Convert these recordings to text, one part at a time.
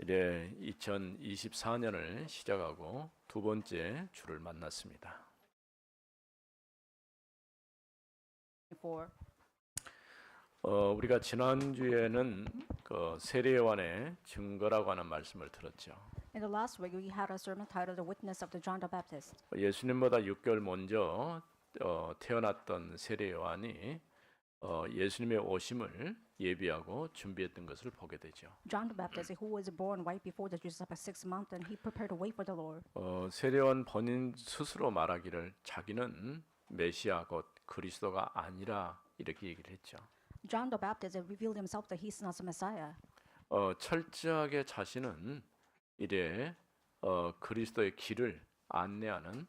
이제 2024년을 시작하고 두 번째 주를 만났습니다. before. 우리가 지난주에는 그 세례요한의 증거라고 하는 말씀을 들었죠. In the last week, we had a sermon titled "The Witness of the John the Baptist." 예수님보다 6개월 먼저 태어났던 세례요한이 예수님의 오심을 예비하고 준비했던 것을 보게 되죠. John the Baptist, who was born right before the Jesus by 6 months, and he prepared the way for the Lord. 세례요한 본인 스스로 말하기를 자기는 메시아 곧 그리스도가 아니라 이렇게 얘기를 했죠. John the Baptist revealed himself that he's not the Messiah. 철저하게 자신은 이래 그리스도의 길을 안내하는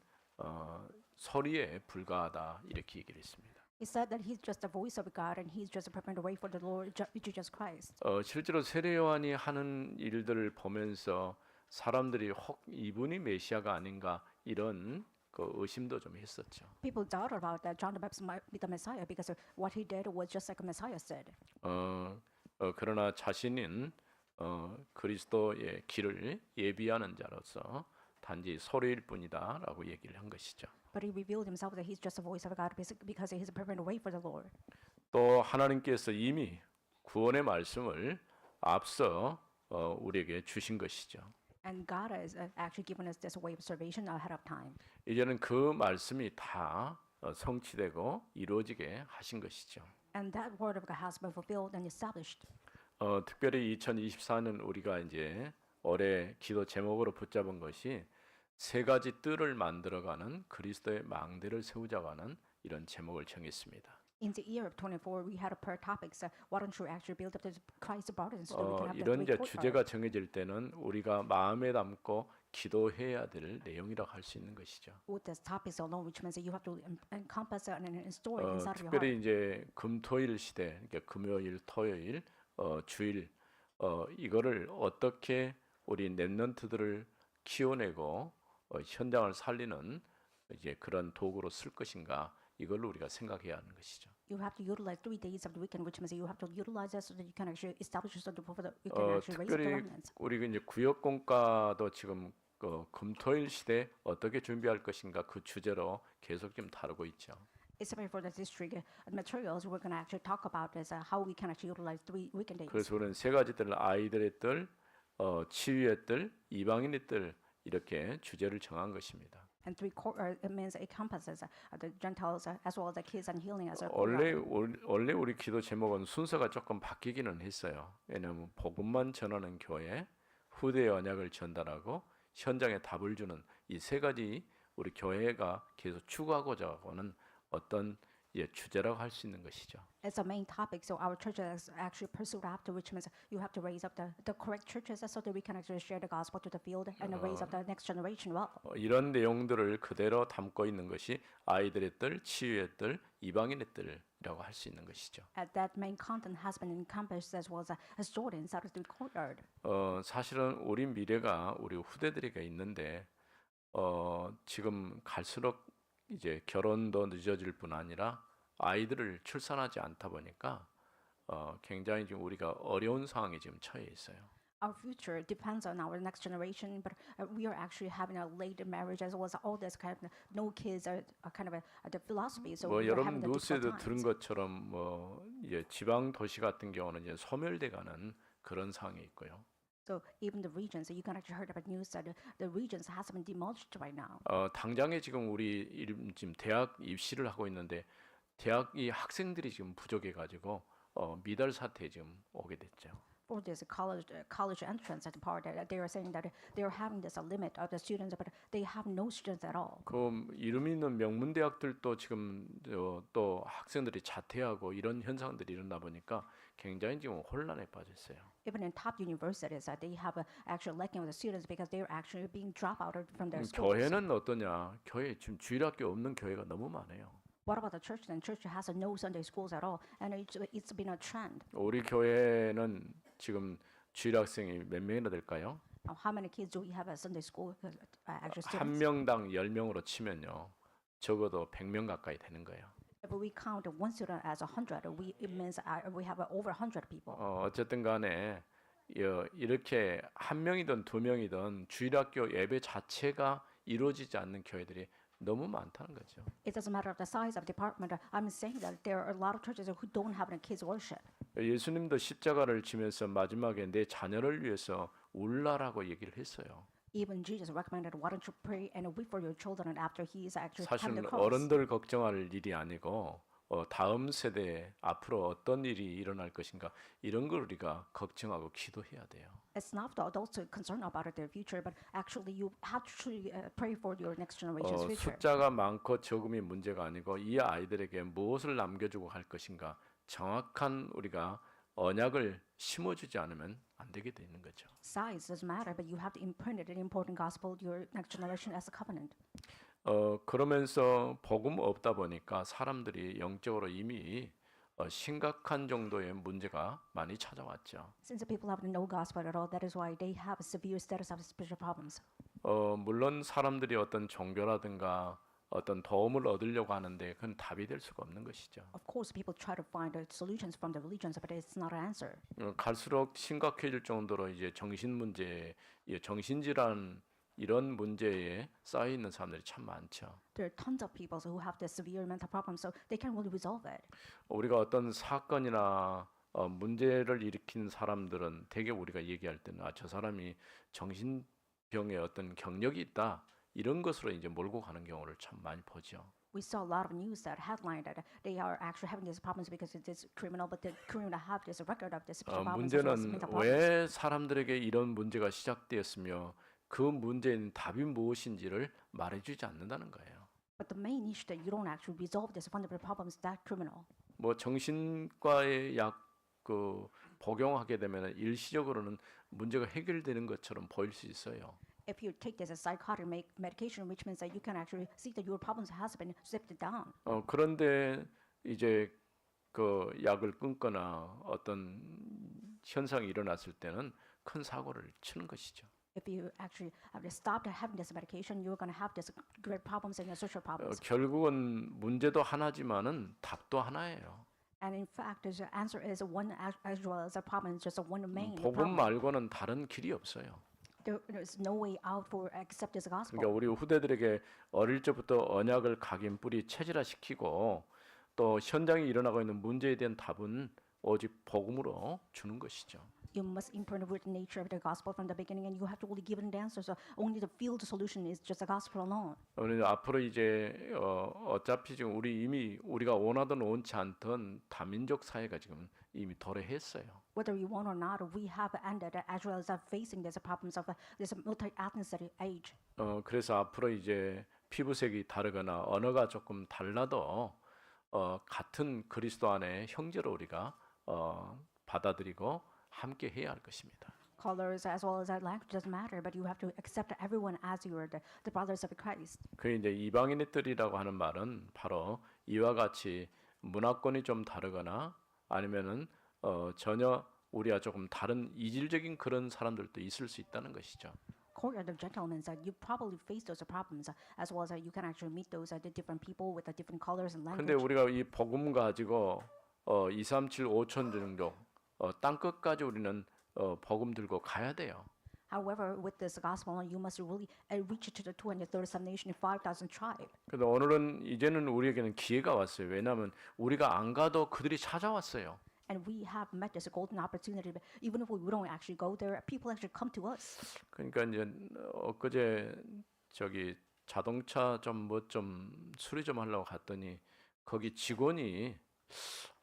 서리에 불과하다 이렇게 얘기를 했습니다. He said that he's just the voice of God and he's just preparing the way for the Lord Jesus Christ. 실제로 세례 요한이 하는 일들을 보면서 사람들이 혹 이분이 메시아가 아닌가 이런 그 의심도 좀 했었죠. People doubted about that John the Baptist might be the Messiah because what he did was just like a Messiah said. 그러나 자신은 그리스도의 길을 예비하는 자로서 단지 소리일 뿐이다라고 얘기를 한 것이죠. But he revealed himself that he's just the voice of God because he's preparing the way for the Lord. 또 하나님께서 이미 구원의 말씀을 앞서 우리에게 주신 것이죠. And God has actually given us this way of salvation ahead of time. 이제는 그 말씀이 다 성취되고 이루어지게 하신 것이죠. And that word of God has been fulfilled and established. 특별히 2024년 우리가 이제 올해 기도 제목으로 붙잡은 것이 세 가지 뜰을 만들어가는 그리스도의 망대를 세우자고 하는 이런 제목을 정했습니다. In the year of 24, we had a prayer topics. Why don't you actually build up the Christ burdens so that we can have the 이런 이제 great 주제가 정해질 때는 우리가 마음에 담고 기도해야 될 내용이라고 할 수 있는 것이죠. with this topics alone, which means that you have to encompass it and store it inside of your 특별히 heart. 이제 금토일 시대, 그러니까 금요일, 토요일, 주일 이거를 어떻게 우리 랩런트들을 키워내고 현장을 살리는 이제 그런 도구로 쓸 것인가 이걸로 우리가 생각해야 하는 것이죠. You have to utilize 3 days of the weekend, which means that you have to utilize it so that you can actually establish yourself for the you can actually raise the 특별히 remnants. 우리가 이제 구역공과도 지금 금토일 시대 어떻게 준비할 것인가 그 주제로 계속 좀 다루고 있죠. Especially for the district materials, we're going to actually talk about is how we can actually utilize 3 weekend days. 그래서 우리는 세 가지 뜰을 아이들의 뜰, 치유의 뜰, 이방인의 뜰 이렇게 주제를 정한 것입니다. And it means it encompasses the Gentiles as well as the kids and healing as a 원래 우리 기도 제목은 순서가 조금 바뀌기는 했어요. 왜냐하면 복음만 전하는 교회, 후대의 언약을 전달하고 현장에 답을 주는 이 세 가지 우리 교회가 계속 추구하고자 하는 어떤 주제라고 할 수 있는 것이죠. It's a main topic, so our church has actually pursued after, which means you have to raise up the correct churches so that we can actually share the gospel to the field and raise up the next generation well. 이런 내용들을 그대로 담고 있는 것이 아이들의 뜰, 치유의 뜰, 이방인의 뜰이라고 할 수 있는 것이죠. That main content has been encompassed as well as stored inside of the courtyard. 사실은 우리 미래가 우리 후대들에게 있는데 지금 갈수록 이제 결혼도 늦어질 뿐 아니라 아이들을 출산하지 않다 보니까 굉장히 지금 우리가 어려운 상황에 지금 처해 있어요. Our future depends on our next generation, but we are actually having a late marriage as well as all this kind of no kids are kind of the philosophy. So 뭐 we're 여러분 having the difficult 뉴스에도 들은 times. 것처럼 뭐 이제 지방 도시 같은 경우는 이제 소멸돼가는 그런 상황이 있고요. So even the regions, you can actually heard about news that the regions has been demolished right now. 당장에 지금 지금 대학 입시를 하고 있는데 대학이 학생들이 지금 부족해 가지고 미달 사태에 지금 오게 됐죠. For this college entrance at the part, they are saying that they are having this a limit of the students, but they have no students at all. 그 이름 있는 명문 대학들도 지금 또 학생들이 자퇴하고 이런 현상들이 일어나 보니까 굉장히 지금 혼란에 빠졌어요. Even in top universities, they have actually lacking with the students because they are actually being dropped out from their schools. 교회는 어떠냐? 교회 지금 주일학교 없는 교회가 너무 많아요. What about the church? Then church has no Sunday schools at all, and it's been a trend. 우리 교회는 지금 주일 학생이 몇 명이나 될까요? How many kids do we have at Sunday school? Actually, 한 students. 명당 10명으로 치면요. 적어도 100명 가까이 되는 거예요. If we count one student as 100, it means we have over 100 people. 어쨌든 간에 이렇게 한 명이든 두 명이든 주일학교 예배 자체가 이루어지지 않는 교회들이 너무 많다는 거죠. It doesn't matter of the size of department. I'm saying that there are a lot of churches who don't have any kids worship. 예수님도 십자가를 지면서 마지막에 내 자녀를 위해서 울라라고 얘기를 했어요. Even Jesus recommended, why don't you pray and weep for your children after he is actually having 사실은 the cross. 어른들 걱정할 일이 아니고 다음 세대에 앞으로 어떤 일이 일어날 것인가 이런 걸 우리가 걱정하고 기도해야 돼요. It's not the adults concerned about their future, but actually you have to truly pray for your next generation's future. 숫자가 많고 적음이 문제가 아니고 이 아이들에게 무엇을 남겨주고 할 것인가 정확한 우리가 언약을 심어주지 않으면 안 되게 돼 있는 거죠. Size doesn't matter, but you have to imprint it an important gospel to your next generation as a covenant. 그러면서 복음 없다 보니까 사람들이 영적으로 이미 심각한 정도의 문제가 많이 찾아왔죠. Since the people have no gospel at all, that is why they have severe status of spiritual problems. 물론 사람들이 어떤 종교라든가 어떤 도움을 얻으려고 하는데 그건 답이 될 수가 없는 것이죠. Of course, people try to find solutions from the religions, but it's not an answer. 갈수록 심각해질 정도로 이제 정신 문제, 정신질환 이런 문제에 쌓여 있는 사람들이 참 많죠. There are tons of people who have this severe mental problems, so they can't really resolve it. 우리가 어떤 사건이나 문제를 일으킨 사람들은 대개 우리가 얘기할 때는 저 사람이 정신병의 어떤 경력이 있다 이런 것으로 이제 몰고 가는 경우를 참 많이 보죠. We saw a lot of news that headline that they are actually having these problems because it is criminal, but the criminal have this record of this problems as well as 문제는 mental problems. 왜 사람들에게 이런 문제가 시작되었으며 그 문제는 답이 무엇인지를 말해주지 않는다는 거예요. But the main issue that you don't actually resolve this fundamental problems that criminal. 뭐 정신과의 약 복용하게 되면 일시적으로는 문제가 해결되는 것처럼 보일 수 있어요. If you take this as psychotic medication, which means that you can actually see that your problems has been zipped down. 그런데 이제 그 약을 끊거나 어떤 현상이 일어났을 때는 큰 사고를 치는 것이죠. If you actually have to stop having this medication, you're going to have this great problems and your social problems. 결국은 문제도 하나지만은 답도 하나예요. And in fact, the answer is one as well as a problem. It's just one main 복음 problem. 말고는 다른 길이 없어요. There is no way out for except this gospel. 그러니까 우리 후대들에게 어릴 적부터 언약을 각인 뿌리 체질화시키고 또 현장에 일어나고 있는 문제에 대한 답은 오직 복음으로 주는 것이죠. You must imprint the written nature of the gospel from the beginning, and you have to really give it an answer. So only the field solution is just the gospel alone. 우리 앞으로 이제 어차피 지금 우리가 원하든 원치 않든 다민족 사회가 지금 이미 도래했어요. Whether we want or not, we have ended as well as facing these problems of this multi-ethnicity age. 그래서 앞으로 이제 피부색이 다르거나 언어가 조금 달라도 같은 그리스도 안에 형제로 우리가 받아들이고 함께 해야 할 것입니다. Colors as well as language doesn't matter, but you have to accept everyone as you are the brothers of Christ. 그 이제 이방인들이라고 하는 말은 바로 이와 같이 문화권이 좀 다르거나 아니면은 전혀 우리와 조금 다른 이질적인 그런 사람들도 있을 수 있다는 것이죠. According to the gentlemen, that you probably face those problems as well as you can actually meet those the different people with the different colors and 근데 language. 우리가 이 복음 가지고 2, 3, 7, 5천 정도 땅 끝까지 우리는 복음 들고 가야 돼요. However, with this gospel, you must really reach to the 237 nation, 5,000 tribe. 근데 오늘은 이제는 우리에게는 기회가 왔어요. 왜냐하면 우리가 안 가도 그들이 찾아왔어요. And we have met this golden opportunity. But even if we don't actually go there, people actually come to us. 그러니까 이제 엊그제 저기 자동차 좀 수리 좀 하려고 갔더니 거기 직원이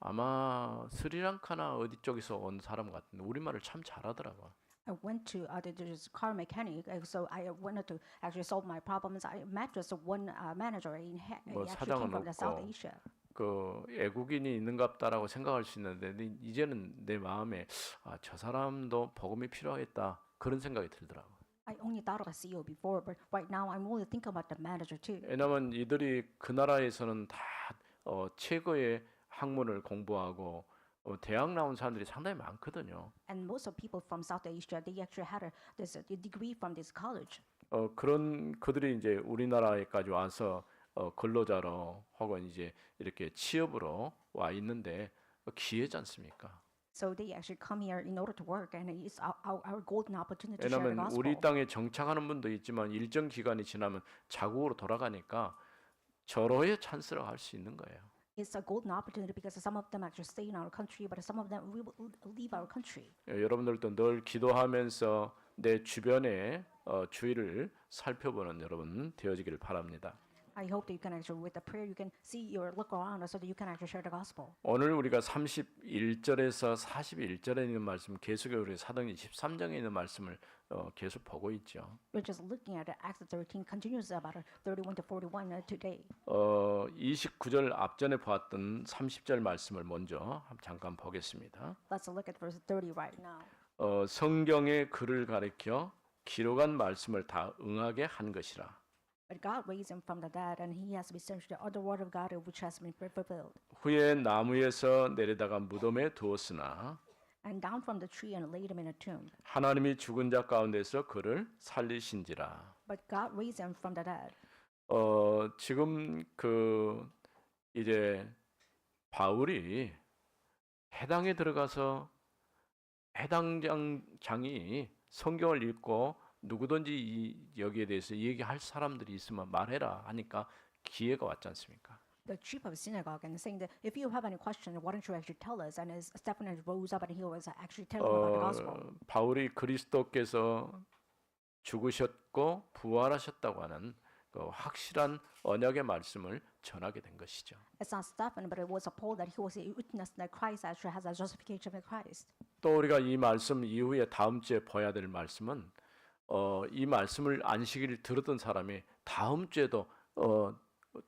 아마 스리랑카나 어디 쪽에서 온 사람 같은데 우리말을 참 잘하더라고. I went to this car mechanic, so I wanted to actually solve my problems. I met just one manager, and he 뭐 actually 사장은 came from the South 없고. Asia. 그 애국인이 있는갑다라고 생각할 수 있는데 이제는 내 마음에 저 사람도 복음이 필요하겠다 그런 생각이 들더라고. I only thought of a CEO before, but right now I'm only thinking about the manager too. 왜냐면 이들이 그 나라에서는 다 최고의 학문을 공부하고 대학 나온 사람들이 상당히 많거든요. And most of people from South Asia, they actually had this degree from this college. 그런 그들이 이제 우리나라에까지 와서 근로자로 혹은 이제 이렇게 취업으로 와 있는데 기회지 않습니까? So they actually come here in order to work, and it's our golden opportunity to share the 왜냐하면 gospel. 우리 땅에 정착하는 분도 있지만 일정 기간이 지나면 자국으로 돌아가니까 절호의 찬스라고 할 수 있는 거예요. It's a golden opportunity because some of them actually stay in our country, but some of them will leave our country. 여러분들도 늘 기도하면서 내 주변의 주위를 살펴보는 여러분 되어지기를 바랍니다. I hope that you can actually, with the prayer, you can see or look around so that you can actually share the gospel. 오늘 우리가 31절에서 41절에 있는 말씀, 계속해 우리 사도행전 13장에 있는 말씀을 계속 보고 있죠. We're just looking at Acts 13, continues about 31 to 41 today. 29절 앞전에 보았던 30절 말씀을 먼저 잠깐 보겠습니다. Let's look at verse 30 right now. 성경의 글을 가리켜 기록한 말씀을 다 응하게 한 것이라. But God raised him from the dead, and he has been sent to the other word of God which has been fulfilled. 후에 나무에서 내려다가 무덤에 두었으나 And down from the tree and laid him in a tomb. 하나님이 죽은 자 가운데서 그를 살리신지라. But God raised him from the dead. 지금 이제 바울이 해당에 들어가서 해당장이 성경을 읽고 누구든지 여기에 대해서 얘기할 사람들이 있으면 말해라 하니까 기회가 왔지 않습니까? The chief of synagogue and saying that if you have any question, why don't you actually tell us? And as Stephen rose up and he was actually telling about the gospel. 바울이 그리스도께서 죽으셨고 부활하셨다고 하는 그 확실한 언약의 말씀을 전하게 된 것이죠. It's not Stephen, but it was Paul that he was a witness that Christ actually has a justification of Christ. 또 우리가 이 말씀 이후에 다음 주에 봐야 될 말씀은 이 말씀을 안식일을 들었던 사람이 다음 주에도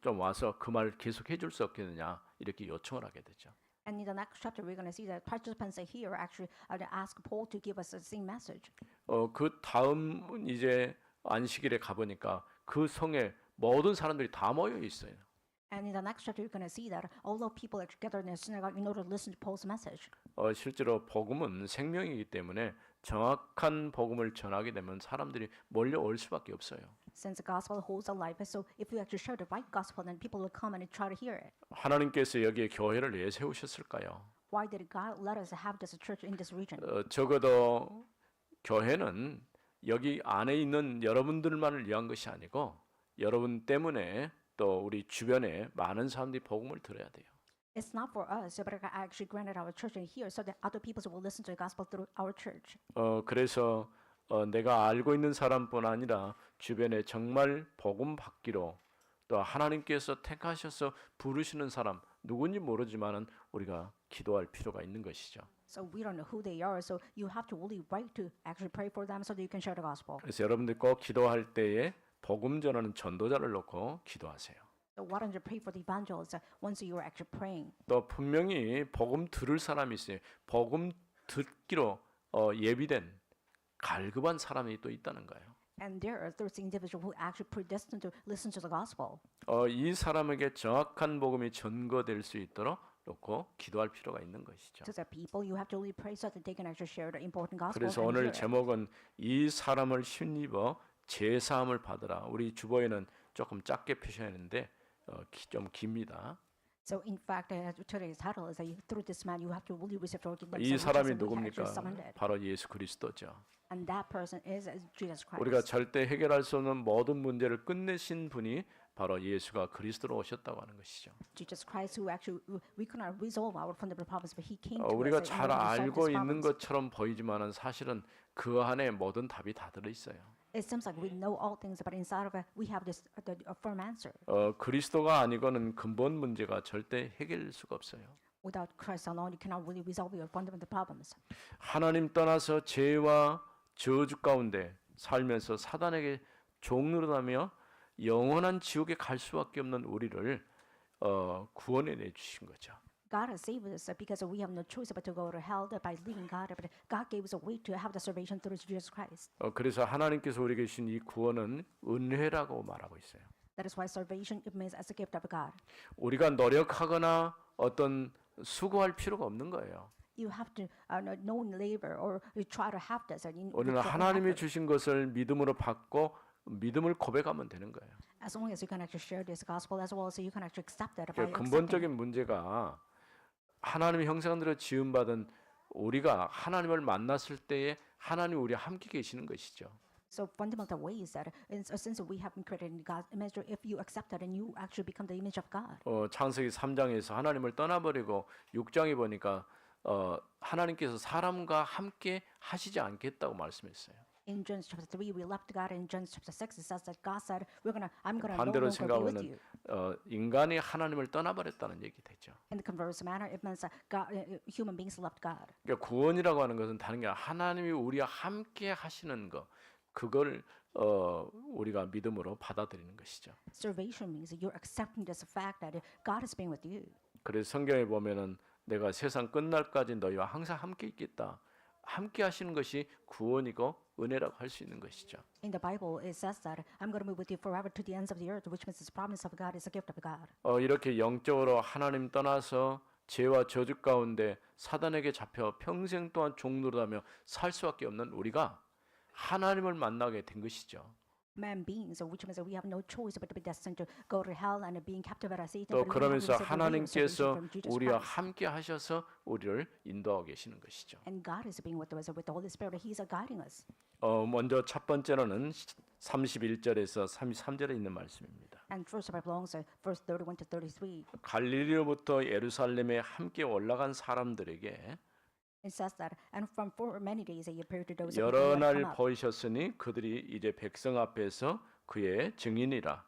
좀 와서 그 말을 계속 해줄 수 없겠느냐 이렇게 요청을 하게 되죠. And in the next chapter, we're going to see that participants here actually ask Paul to give us the same message. 그 다음 이제 안식일에 가보니까 그 성에 모든 사람들이 다 모여 있어요. And in the next chapter, you're going to see that all the people are together in the synagogue in order to listen to Paul's message. 실제로 복음은 생명이기 때문에 정확한 복음을 전하게 되면 사람들이 몰려올 수밖에 없어요. Since the gospel holds alive, so if you actually share the right gospel, then people will come and try to hear it. 하나님께서 여기에 교회를 왜 세우셨을까요? Why did God let us have this church in this region? 적어도 교회는 여기 안에 있는 여러분들만을 위한 것이 아니고 여러분 때문에 또 우리 주변에 많은 사람들이 복음을 들어야 돼요. It's not for us, but God actually granted our church in here so that other people will listen to the gospel through our church. 그래서 내가 알고 있는 사람뿐 아니라 주변에 정말 복음 받기로 또 하나님께서 택하셔서 부르시는 사람 누군지 모르지만은 우리가 기도할 필요가 있는 것이죠. So we don't know who they are, so you have to really write to actually pray for them so that you can share the gospel. 그래서 여러분들 꼭 기도할 때에 복음 전하는 전도자를 놓고 기도하세요. So why don't you pray for the evangelists once you are actually praying? 또 분명히 복음 들을 사람이 있어요. 복음 듣기로 예비된 갈급한 사람이 또 있다는 거예요. And there are those individuals who actually predestined to listen to the gospel. 이 사람에게 정확한 복음이 전거될 수 있도록 놓고 기도할 필요가 있는 것이죠. To the people, you have to really pray so that they can actually share the important gospel. 그래서 and 오늘 hear it. 제목은 이 사람을 힘입어 제사함을 받으라. 우리 주보에는 조금 짧게 표시했는데 좀 깁니다. So in fact, today's title is that through this man you have to really receive forgiveness. 이 and 사람이 righteousness, and we 누굽니까? actually surrendered. 바로 예수 그리스도죠. And that person is Jesus Christ. 우리가 절대 해결할 수 없는 모든 문제를 끝내신 분이 바로 예수가 그리스도로 오셨다고 하는 것이죠. Jesus Christ, who actually we could not resolve our fundamental problems, but He came to 우리가 us in 잘 order to solve 알고 these 있는 problems. 것처럼 보이지만은 사실은 그 안에 모든 답이 다 들어 있어요. It seems like we know all things, but inside of it, we have this a firm answer. 그리스도가 아니고는 근본 문제가 절대 해결될 수가 없어요. Without Christ alone, you cannot really resolve your fundamental problems. 하나님 떠나서 죄와 저주 가운데 살면서 사단에게 종노릇하며 영원한 지옥에 갈 수밖에 없는 우리를 구원해 내 주신 거죠. God has saved us because we have no choice but to go to hell by leaving God. But God gave us a way to have the salvation through Jesus Christ. 그래서 하나님께서 우리에게 주신 이 구원은 은혜라고 말하고 있어요. That is why salvation it means as a gift of God. 우리가 노력하거나 어떤 수고할 필요가 없는 거예요. You have to no labor or you try to have this. 우리는 하나님이 주신 것을 믿음으로 받고 믿음을 고백하면 되는 거예요. As long as you can actually share this gospel as well, so you can actually accept that by 그러니까 accepting. 근본적인 문제가 하나님의 형상대로 지음받은 우리가 하나님을 만났을 때에 하나님 우리와 함께 계시는 것이죠. So fundamental way is that since we have been created in God's image, if you accept that, and you actually become the image of God. 창세기 3장에서 하나님을 떠나버리고 6장에 보니까 하나님께서 사람과 함께 하시지 않겠다고 말씀했어요. In Genesis chapter 3, we left God. In Genesis chapter 6, it says that God said, I'm gonna no 반대로 longer be with 생각하면 you. 인간이 하나님을 떠나버렸다는 얘기 되죠. In the converse manner, it means that human beings left God. 그러니까 구원이라고 하는 것은 다른 게 아니라 하나님이 우리와 함께 하시는 것, 그걸 우리가 믿음으로 받아들이는 것이죠. Salvation means that you're accepting this fact that God is being with you. 그래서 성경에 보면은 내가 세상 끝날까지 너희와 항상 함께 있겠다. 함께 하시는 것이 구원이고 은혜라고 할 수 있는 것이죠. In the Bible, it says that I'm going to be with you forever to the ends of the earth, which means this promise of God is a gift of God. 이렇게 영적으로 하나님 떠나서 죄와 저주 가운데 사단에게 잡혀 평생 동안 종노릇하며 살 수밖에 없는 우리가 하나님을 만나게 된 것이죠. Man beings, which means that we have no choice but to be destined to go to hell and being captivated by Satan. 또 but we have 그러면서 received the real salvation 하나님께서 from Jesus 우리와 Christ. 함께 하셔서 우리를 인도하고 계시는 것이죠. And God is being with us with the Holy Spirit. He's guiding us. 먼저 첫 번째로는 31절에서 33절에 있는 말씀입니다. And first of all belongs to verse 31 to 33. 갈릴리로부터 예루살렘에 함께 올라간 사람들에게 It says that, and from for many days he appeared to those who 여러 had 날 come up. 보이셨으니 그들이 이제 백성 앞에서 그의 증인이라.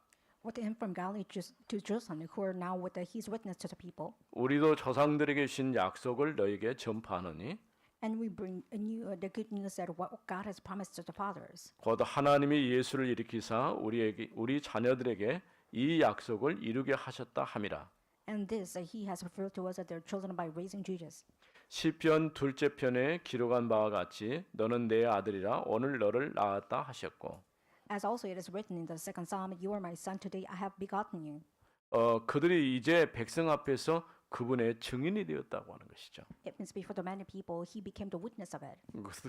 With him from Galilee to Jerusalem, who are now with his witness to the people. 우리도 조상들에게 주신 약속을 너에게 전파하노니 And we bring the good news that what God has promised to the fathers. 곧 하나님이 예수를 일으키사 우리 자녀들에게 이 약속을 이루게 하셨다 함이라. And this he has fulfilled to us that their children by raising Jesus. 시편 둘째 편에 기록한 바와 같이 너는 내 아들이라 오늘 너를 낳았다 하셨고 As also it is written in the second psalm, you are my son, today I have begotten you. 그들이 이제 백성 앞에서 그분의 증인이 되었다고 하는 것이죠. It means before the many people, he became the witness of it.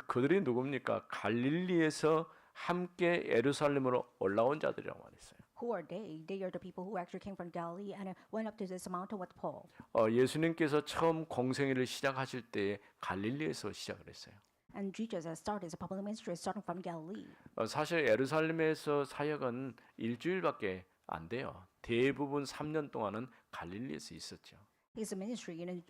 그들이 누굽니까? 갈릴리에서 함께 예루살렘으로 올라온 자들이라고 말했어요. Who are they? They are the people who actually came from Galilee and went up to this mountain with Paul. 예수님께서 처음 공생애를 시작하실 때 갈릴리에서 시작을 했어요. And Jesus has started his public ministry starting from Galilee. 사실 예루살렘에서 사역은 일주일밖에 안 돼요. 대부분 3년 동안은 갈릴리에서 있었죠. His ministry in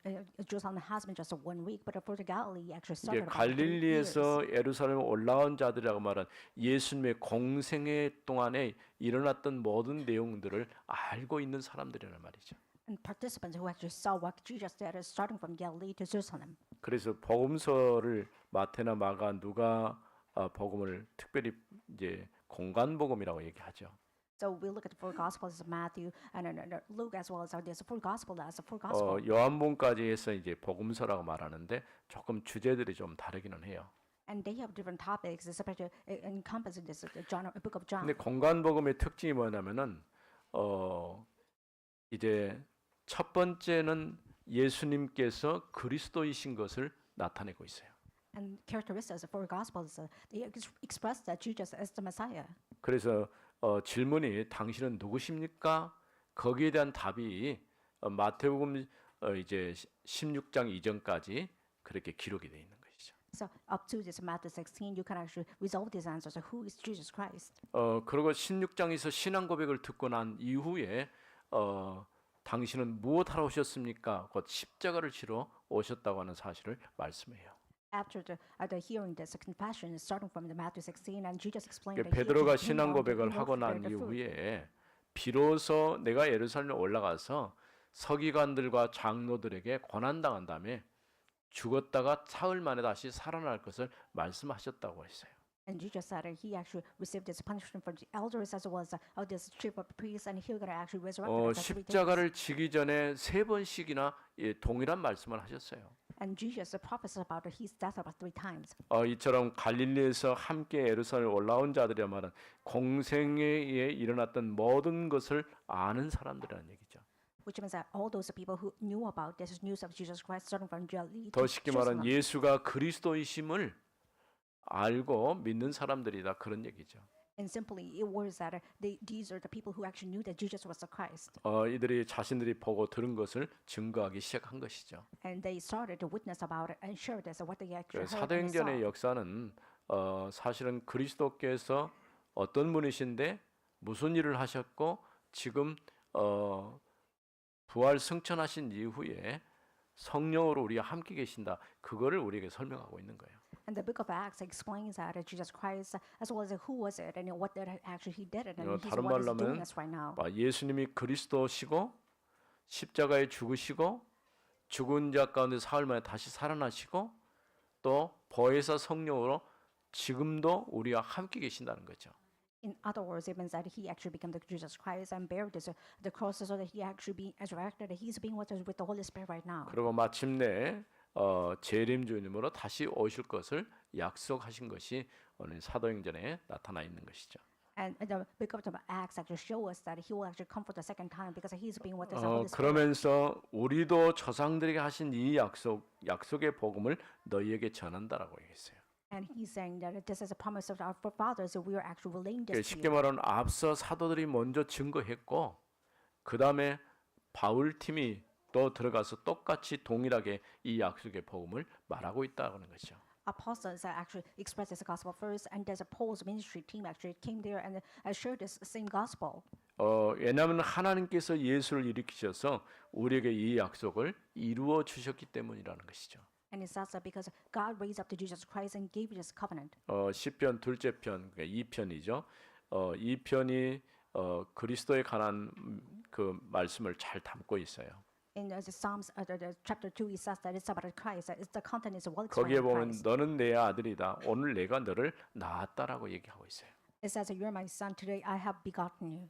Jerusalem has been just 1 week, but for the Galilee, he actually 이게 started about 3 years. 갈릴리에서 예루살렘 올라온 자들이라고 말한 예수님의 공생애 동안에 일어났던 모든 내용들을 알고 있는 사람들이란 말이죠. And participants who actually saw what Jesus did is starting from Galilee to Jerusalem. 그래서 복음서를 마태나 마가 누가 복음을 특별히 이제 공간 복음이라고 얘기하죠. So we look at the four Gospels of Matthew and Luke as well as there's a full Gospel as a full Gospel. 요한복음까지 해서 이제 복음서라고 말하는데 조금 주제들이 좀 다르기는 해요. And they have different topics, especially encompassing this book of John. 근데 공간 복음의 특징이 뭐냐면은 이제 첫 번째는 예수님께서 그리스도이신 것을 나타내고 있어요. And characteristics of four Gospels, they express that Jesus is the Messiah. 그래서 질문이 당신은 누구십니까? 거기에 대한 답이 마태복음 이제 16장 이전까지 그렇게 기록이 되어 있는 것이죠. So up to this Matthew 16, you can actually resolve these answers. So who is Jesus Christ? 그리고 16장에서 신앙 고백을 듣고 난 이후에 당신은 무엇하러 오셨습니까? 곧 십자가를 지러 오셨다고 하는 사실을 말씀해요. After the hearing this confession, starting from the Matthew 16, and Jesus explained 그러니까 that 베드로가 he 신앙 came 고백을 to 하고 난 이후에 비로소 내가 예루살렘에 올라가서 서기관들과 장로들에게 고난당한 다음에 죽었다가 사흘 만에 다시 살아날 것을 말씀하셨다고 했어요. And Jesus said that he actually received this punishment from the elders as well as this chief of priests, and he was going to actually resurrect after 3 days. 십자가를 지기 전에 3번씩이나 동일한 말씀을 하셨어요. And Jesus prophesied about his death about 3 times. 이처럼 갈릴리에서 함께 예루살렘 올라온 자들이야 말은 공생애에 일어났던 모든 것을 아는 사람들이라는 얘기죠. Which means that all those people who knew about this news of Jesus Christ starting from Galilee 더 to 쉽게 말하면 Jerusalem. 예수가 그리스도이심을 알고 믿는 사람들이다 그런 얘기죠. And simply, it was that these are the people who actually knew that Jesus was the Christ. 이들이 자신들이 보고 들은 것을 증거하기 시작한 것이죠. And they started to witness about it and share this, what they actually 그 heard and 사도행전의 saw. 역사는 사실은 그리스도께서 어떤 분이신데 무슨 일을 하셨고 지금 부활 승천하신 이후에 성령으로 우리와 함께 계신다. 그거를 우리에게 설명하고 있는 거예요. And the book of Acts explains that Jesus Christ, as well as who was it and what that actually he did it, and he's 다른 what 말로 is doing 하면 us right now. 예수님이 그리스도시고 십자가에 죽으시고 죽은 자 가운데 사흘 만에 다시 살아나시고 또 보혜사 성령으로 지금도 우리와 함께 계신다는 거죠. In other words, it means that he actually became the Jesus Christ and bear the cross so that he actually be resurrected. He's being with us with the Holy Spirit right now. 그리고 마침내 재림 주님으로 다시 오실 것을 약속하신 것이 오늘 사도행전에 나타나 있는 것이죠. And the book of the Acts actually show us that he will actually come for the second time because he's being with us. The Holy Spirit. 그러면서 우리도 조상들에게 하신 이 약속의 복음을 너희에게 전한다라고 얘기했어요. And he's saying that this is a promise of our forefathers, so we are actually relaying this to 쉽게 you. 말하면 앞서 사도들이 먼저 증거했고 그 다음에 바울 팀이 또 들어가서 똑같이 동일하게 이 약속의 복음을 말하고 있다는 것이죠. Apostles actually expressed this gospel first, and there's a Paul's ministry team actually came there and shared this same gospel. 왜냐하면 하나님께서 예수를 일으키셔서 우리에게 이 약속을 이루어 주셨기 때문이라는 것이죠. And it says that because God raised up to Jesus Christ and gave this covenant. 시편 둘째 편, 그러니까 2편이죠. 이 편이 그리스도에 관한 그 말씀을 잘 담고 있어요. In the Psalms, the chapter 2, it says that it's about Christ. It's the content is well 거기에 explained 보면 Christ. 너는 내 아들이다. 오늘 내가 너를 낳았다라고 얘기하고 있어요. It says that you're my son. Today I have begotten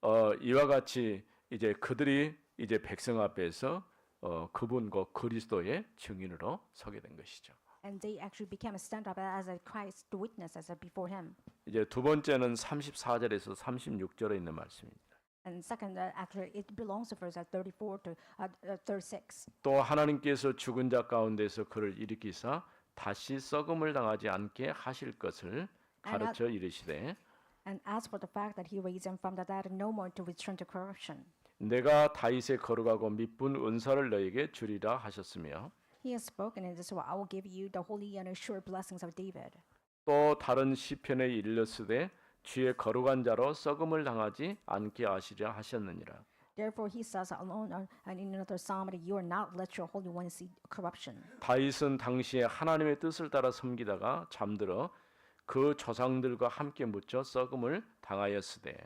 you. 이와 같이 이제 그들이 이제 백성 앞에서 그분과 그리스도의 증인으로 서게 된 것이죠. And they actually became a stand up as a Christ witness as before him. 이제 두 번째는 34절에서 36절에 있는 말씀입니다. And second, actually, it belongs to verse 34 to 36. 또 하나님께서 죽은 자 가운데서 그를 일으키사 다시 썩음을 당하지 않게 하실 것을 가르쳐 이르시되 And as for the fact that he raised him from the dead, no more to return to corruption. 내가 다윗의 거룩하고 미쁜 은사를 너에게 주리라 하셨으며 He has spoken in this way, I will give you the holy and sure blessings of David. 또 다른 시편에 일렀으되 주의 거룩한 자로 썩음을 당하지 않게 하시려 하셨느니라. Therefore he says alone and in another psalm that you are not let your holy one see corruption. 다윗은 당시에 하나님의 뜻을 따라 섬기다가 잠들어 그 조상들과 함께 묻혀 썩음을 당하였으되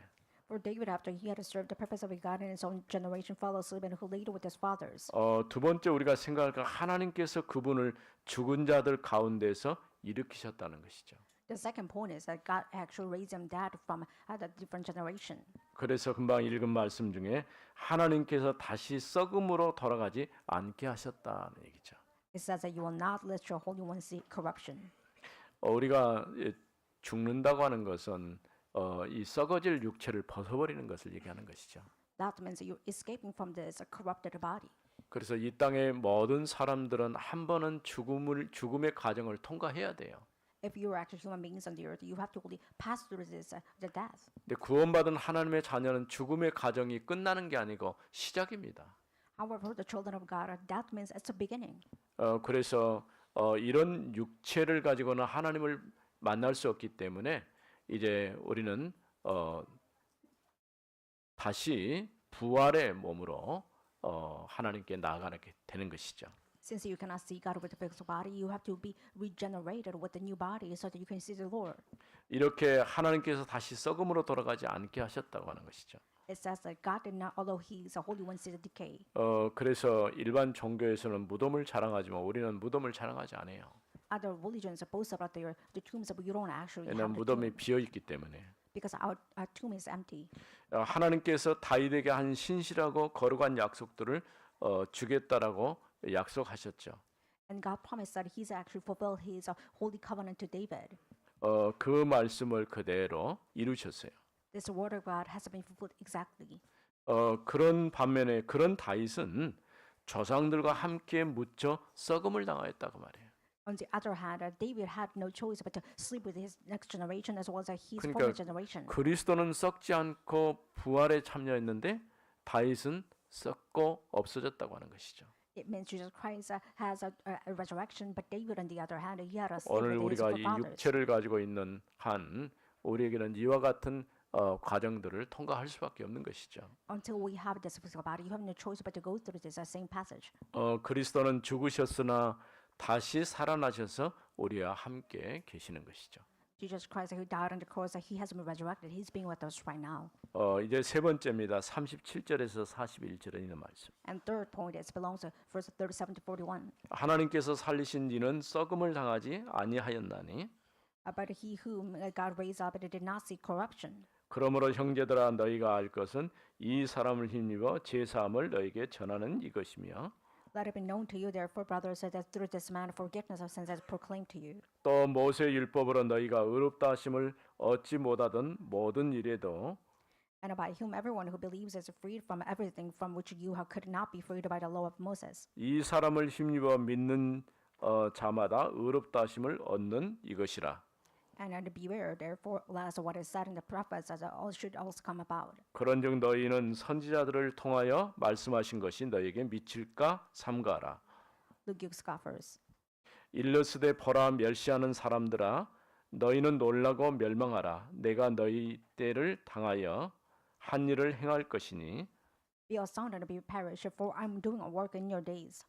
For David, after he had served the purpose of God in his own generation, fell asleep and who later with his fathers. 두 번째 우리가 생각할 건 하나님께서 그분을 죽은 자들 가운데서 일으키셨다는 것이죠. The second point is that God actually raised him dead from a different generation. 그래서 금방 읽은 말씀 중에 하나님께서 다시 썩음으로 돌아가지 않게 하셨다는 얘기죠. It says that you will not let your holy one see corruption. 우리가 죽는다고 하는 것은 이 썩어질 육체를 벗어버리는 것을 얘기하는 것이죠. That means that you're escaping from this corrupted body. 그래서 이 땅의 모든 사람들은 한 번은 죽음의 과정을 통과해야 돼요. If you are actually human beings on the earth, you have to really pass through this the death. 근데 구원받은 하나님의 자녀는 죽음의 과정이 끝나는 게 아니고 시작입니다. However, the children of God, that means it's a beginning. 그래서 이런 육체를 가지고는 하나님을 만날 수 없기 때문에 이제 우리는 다시 부활의 몸으로 하나님께 나아가게 되는 것이죠. Since you cannot see God with the physical body, you have to be regenerated with the new body so that you can see the Lord. 이렇게 하나님께서 다시 썩음으로 돌아가지 않게 하셨다고 하는 것이죠. It says that God did not, although He is a Holy One, see the decay. 그래서 일반 종교에서는 무덤을 자랑하지만 우리는 무덤을 자랑하지 않아요. Other religions boast about the tombs, but you don't actually have 왜냐하면 the 무덤이 tomb 비어 있기 때문에. because our tomb is empty. 하나님께서 다윗에게 한 신실하고 거룩한 약속들을 주겠다라고 약속하셨죠. And God promised that He's actually fulfilled His holy covenant to David. 그 말씀을 그대로 이루셨어요. This word of God has been fulfilled exactly. 그런 반면에 그런 다윗은 조상들과 함께 묻혀 썩음을 당하였다고 말해요. On the other hand, David had no choice but to sleep with his next generation as well as his 그러니까 former generation. 그리스도는 썩지 않고 부활에 참여했는데 다윗은 썩고 없어졌다고 하는 것이죠. It means Jesus Christ has a resurrection, but David, on the other hand, he had a sleep 오늘 with his 우리가 이 forefathers. 육체를 가지고 있는 한 우리에게는 이와 같은 과정들을 통과할 수밖에 없는 것이죠. Until we have this physical body, you have no choice but to go through this same passage. 그리스도는 죽으셨으나 다시 살아나셔서 우리와 함께 계시는 것이죠. Jesus Christ, who died on the cross, he has been resurrected. He's being with us right now. 이제 세 번째입니다. 37절에서 41절에 있는 말씀. And third point is belongs to verse 37 to 41. 하나님께서 살리신 이는 썩음을 당하지 아니하였나니 But he whom God raised up did not see corruption. 그러므로 형제들아 너희가 알 것은 이 사람을 힘입어 제 사함을 너희에게 전하는 이것이며 Let it be known to you, therefore, brothers, that through this man forgiveness of sins is proclaimed to you. 또 모세 율법으로 너희가 의롭다 하심을 얻지 못하던 모든 일에도 And by whom everyone who believes is freed from everything from which you could not be freed by the law of Moses. 이 사람을 힘입어 믿는 자마다 의롭다 하심을 얻는 이것이라. And beware, therefore, lest what is said in the prophets should also come about. 그런즉 너희는 선지자들을 통하여 말씀하신 것이 너희에게 미칠까 삼가라. Luke, you scoffers. 일러스되 보라 멸시하는 사람들아 너희는 놀라고 멸망하라. 내가 너희 때를 당하여 한 일을 행할 것이니 Be astounded and be perished, for I am doing a work in your days.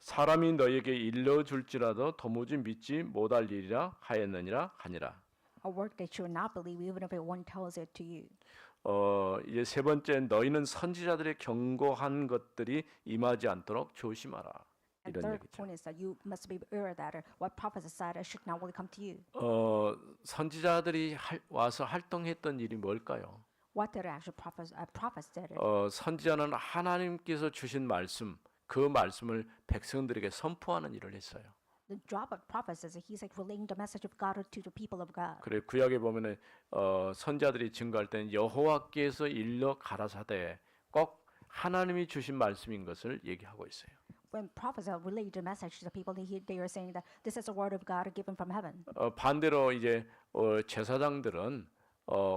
사람이 너희에게 일러줄지라도 도무지 믿지 못할 일이라 하였느니라 하니라. A work that you will not believe, even if one tells it to you. 이제 세 번째 너희는 선지자들의 경고한 것들이 임하지 않도록 조심하라. And 이런 third 얘기죠. point is that you must be aware that what prophets said should not really come to you. 선지자들이 와서 활동했던 일이 뭘까요? What did actually prophets did? 선지자는 하나님께서 주신 말씀, 그 말씀을 백성들에게 선포하는 일을 했어요. The job of prophets is he's like relaying the message of God to the people of God. 그래 구약에 보면은 선지자들이 증거할 때는 여호와께서 일러 가라사대 꼭 하나님이 주신 말씀인 것을 얘기하고 있어요. When prophets relay the message to the people, they are saying that this is a word of God given from heaven. 반대로 이제 제사장들은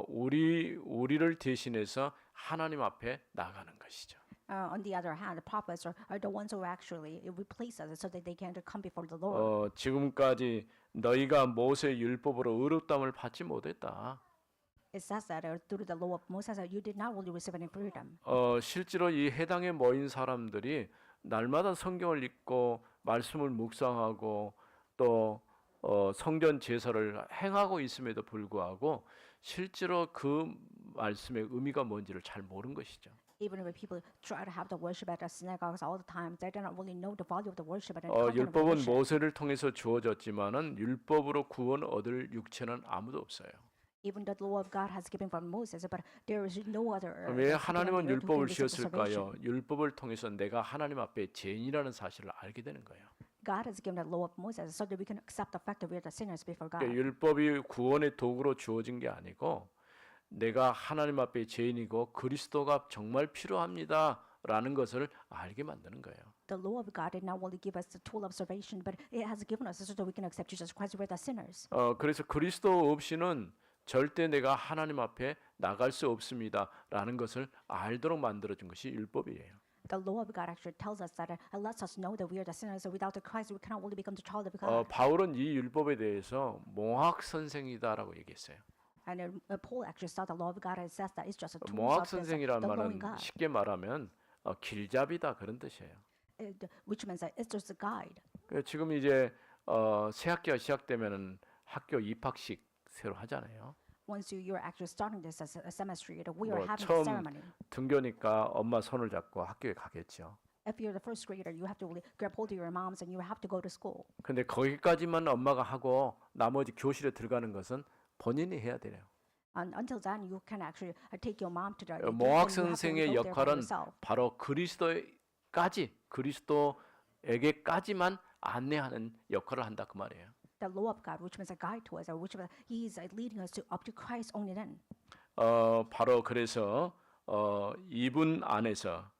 우리를 대신해서 하나님 앞에 나가는 것이죠. On the other hand, the prophets are the ones who actually replace us so that they can come before the Lord. 지금까지 너희가 모세 율법으로 의롭다함을 받지 못했다. It says that through the law of Moses, you did not really receive any freedom. 실제로 이 해당에 모인 사람들이 날마다 성경을 읽고 말씀을 묵상하고 또 성전 제사를 행하고 있음에도 불구하고 실제로 그 말씀의 의미가 뭔지를 잘 모르는 것이죠. Even when people try to have the worship at the synagogues all the time, they do not really know the value of the worship and the content of the 율법은 worship. 모세를 통해서 주어졌지만은 율법으로 구원 얻을 육체는 아무도 없어요. Even the law of God has given from Moses, but there is no other. 왜 people on 하나님은 the earth who can 율법을 receive the salvation. 주셨을까요? 율법을 통해서 내가 하나님 앞에 죄인이라는 사실을 알게 되는 거예요. God has given the law of Moses so that we can accept the fact that we are the sinners before God. 그러니까 율법이 구원의 도구로 주어진 게 아니고 내가 하나님 앞에 죄인이고 그리스도가 정말 필요합니다라는 것을 알게 만드는 거예요. The law of God did not only give us the tool of salvation, but it has given us so that we can accept Jesus Christ. We're the sinners. 그래서 그리스도 없이는 절대 내가 하나님 앞에 나갈 수 없습니다라는 것을 알도록 만들어준 것이 율법이에요. The law of God actually tells us that it lets us know that we are the sinners. So without the Christ, we cannot really become the child of God. 바울은 이 율법에 대해서 몽학 선생이다라고 얘기했어요. And Paul actually saw the law of God and says that it's just a tool 몽학 of this, 선생이란 the 말은 knowing God, 쉽게 말하면 길잡이다 그런 뜻이에요. which means that it's just a guide. 지금 이제 새 학기가 시작되면은 학교 입학식 새로 하잖아요. Once you're actually starting this as a semester, we are 뭐 having a 처음 ceremony. 등교니까 엄마 손을 잡고 학교에 가겠죠. If you're the first grader, you have to really grab hold of your moms and you have to go to school. 근데 거기까지만 엄마가 하고 나머지 교실에 들어가는 것은 본인이 해야 돼요. And until then, you can actually take your mom to the. 몽학 선생의 역할은 바로 그리스도에게까지만 안내하는 역할을 한다 그 말이에요. The law of God, which means a guide to us, or which means He is leading us to up to Christ only then. 바로 그래서 이분 안에서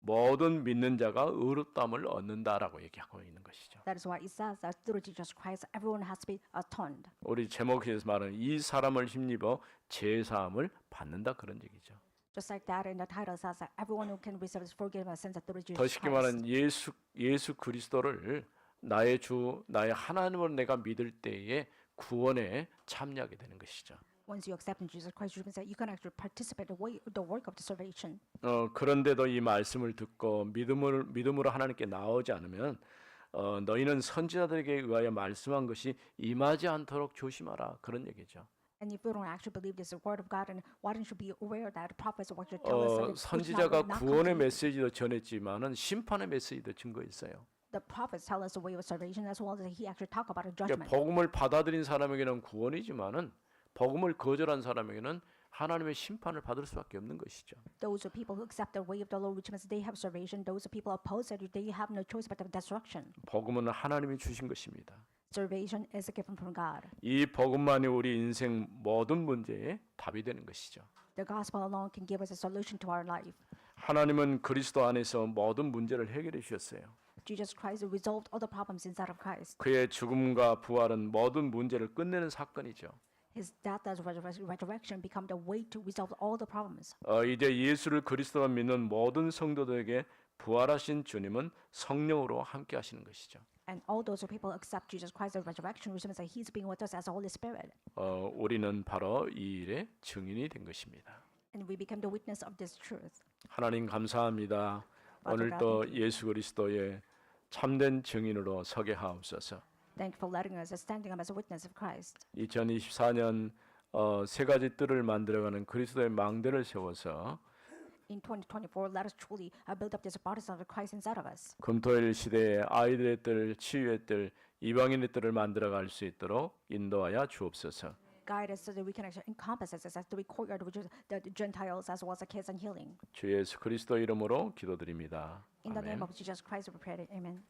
모든 믿는 자가 의롭다함을 얻는다라고 얘기하고 있는 것이죠. That is why it says that through Jesus Christ, everyone has to be atoned. 우리 제목에서 말하는 이 사람을 힘입어 죄 사함을 받는다 그런 얘기죠. Just like that in the title says that everyone who can receive forgiveness of sins through 더 Jesus 쉽게 Christ. 말하면 예수 그리스도를 나의 주, 나의 하나님으로 내가 믿을 때에 구원에 참여하게 되는 것이죠. Once you accept in Jesus Christ, you can actually participate in the work of the salvation. 그런데도 이 말씀을 듣고 믿음으로 하나님께 나오지 않으면 너희는 선지자들에게 의하여 말씀한 것이 임하지 않도록 조심하라 그런 얘기죠. And if you don't actually believe this is the word of God, and why don't you be aware that the prophets what you tell us that it 선지자가 will not 구원의 complete. 메시지도 전했지만은 심판의 메시지도 증거했어요. The prophets tell us the way of salvation as well as he actually talk about a 그러니까 judgment. 복음을 받아들인 사람에게는 구원이지만은 복음을 거절한 사람에게는 하나님의 심판을 받을 수밖에 없는 것이죠. Those are people who accept the way of the Lord, which means they have salvation. Those are people opposed that they have no choice but of destruction. 복음은 하나님이 주신 것입니다. Salvation is a gift from God. 이 복음만이 우리 인생 모든 문제에 답이 되는 것이죠. The gospel alone can give us a solution to our life. 하나님은 그리스도 안에서 모든 문제를 해결해 주셨어요. Jesus Christ resolved all the problems inside of Christ. 그의 죽음과 부활은 모든 문제를 끝내는 사건이죠. His death as resurrection become the way to resolve all the problems. 이제 예수를 그리스도로 믿는 모든 성도들에게 부활하신 주님은 성령으로 함께 하시는 것이죠. And all those who people accept Jesus Christ as resurrection, which means that He's being with us as the Holy Spirit. 우리는 바로 이 일의 증인이 된 것입니다. And we become the witness of this truth. 하나님 감사합니다. 오늘 또 예수 그리스도의 참된 증인으로 서게 하옵소서. Thank you for letting us standing up as a witness of Christ. 2024년 세 가지 뜰을 만들어가는 그리스도의 망대를 세워서 In 2024, let us truly build up this body of Christ inside of us. 금토일 시대에 아이들의 뜰, 치유의 뜰, 이방인의 뜰을 만들어갈 수 있도록 인도하여 주옵소서. Guide us so that we can actually encompass us as the courtyard, which is the Gentiles as well as the kids and healing. 주 예수 그리스도 이름으로 기도드립니다. In the name 아멘. of Jesus Christ, we pray. Amen.